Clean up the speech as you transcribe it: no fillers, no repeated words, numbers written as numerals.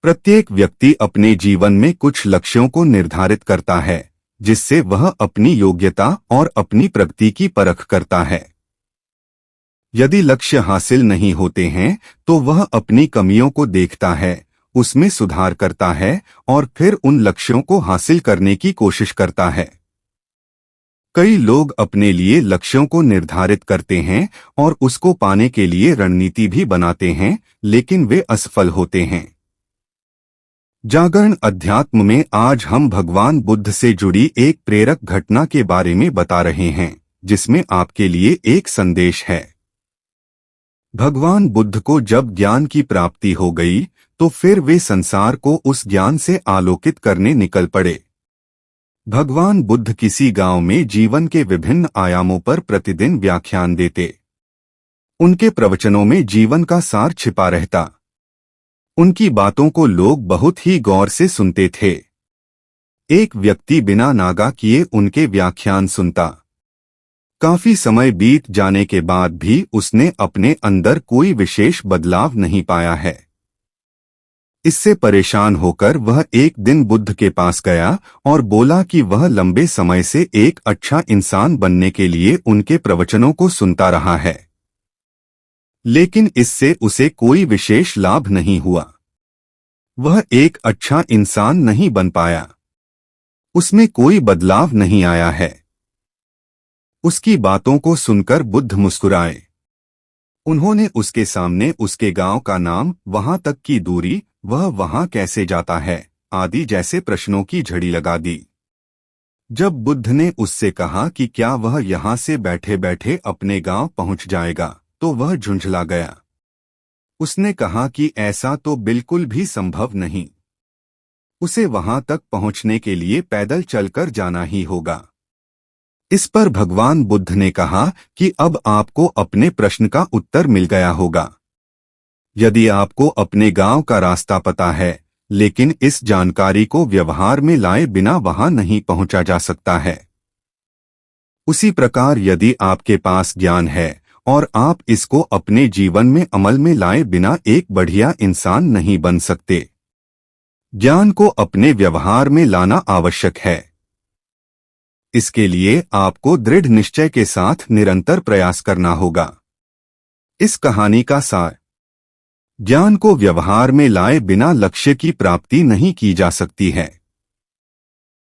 प्रत्येक व्यक्ति अपने जीवन में कुछ लक्ष्यों को निर्धारित करता है, जिससे वह अपनी योग्यता और अपनी प्रगति की परख करता है। यदि लक्ष्य हासिल नहीं होते हैं तो वह अपनी कमियों को देखता है, उसमें सुधार करता है और फिर उन लक्ष्यों को हासिल करने की कोशिश करता है। कई लोग अपने लिए लक्ष्यों को निर्धारित करते हैं और उसको पाने के लिए रणनीति भी बनाते हैं, लेकिन वे असफल होते हैं। जागरण अध्यात्म में आज हम भगवान बुद्ध से जुड़ी एक प्रेरक घटना के बारे में बता रहे हैं, जिसमें आपके लिए एक संदेश है। भगवान बुद्ध को जब ज्ञान की प्राप्ति हो गई तो फिर वे संसार को उस ज्ञान से आलोकित करने निकल पड़े। भगवान बुद्ध किसी गांव में जीवन के विभिन्न आयामों पर प्रतिदिन व्याख्यान देते। उनके प्रवचनों में जीवन का सार छिपा रहता। उनकी बातों को लोग बहुत ही गौर से सुनते थे। एक व्यक्ति बिना नागा किए उनके व्याख्यान सुनता। काफी समय बीत जाने के बाद भी उसने अपने अंदर कोई विशेष बदलाव नहीं पाया है। इससे परेशान होकर वह एक दिन बुद्ध के पास गया और बोला कि वह लंबे समय से एक अच्छा इंसान बनने के लिए उनके प्रवचनों को सुनता रहा है, लेकिन इससे उसे कोई विशेष लाभ नहीं हुआ। वह एक अच्छा इंसान नहीं बन पाया। उसमें कोई बदलाव नहीं आया है। उसकी बातों को सुनकर बुद्ध मुस्कुराए। उन्होंने उसके सामने उसके गांव का नाम, वहां तक की दूरी, वह वहां कैसे जाता है आदि जैसे प्रश्नों की झड़ी लगा दी। जब बुद्ध ने उससे कहा कि क्या वह यहां से बैठे बैठे अपने गांव पहुंच जाएगा, तो वह झुंझला गया। उसने कहा कि ऐसा तो बिल्कुल भी संभव नहीं। उसे वहां तक पहुंचने के लिए पैदल चलकर जाना ही होगा। इस पर भगवान बुद्ध ने कहा कि अब आपको अपने प्रश्न का उत्तर मिल गया होगा। यदि आपको अपने गांव का रास्ता पता है, लेकिन इस जानकारी को व्यवहार में लाए बिना वहां नहीं पहुंचा जा सकता है, उसी प्रकार यदि आपके पास ज्ञान है और आप इसको अपने जीवन में अमल में लाए बिना एक बढ़िया इंसान नहीं बन सकते। ज्ञान को अपने व्यवहार में लाना आवश्यक है। इसके लिए आपको दृढ़ निश्चय के साथ निरंतर प्रयास करना होगा। इस कहानी का सार: ज्ञान को व्यवहार में लाए बिना लक्ष्य की प्राप्ति नहीं की जा सकती है।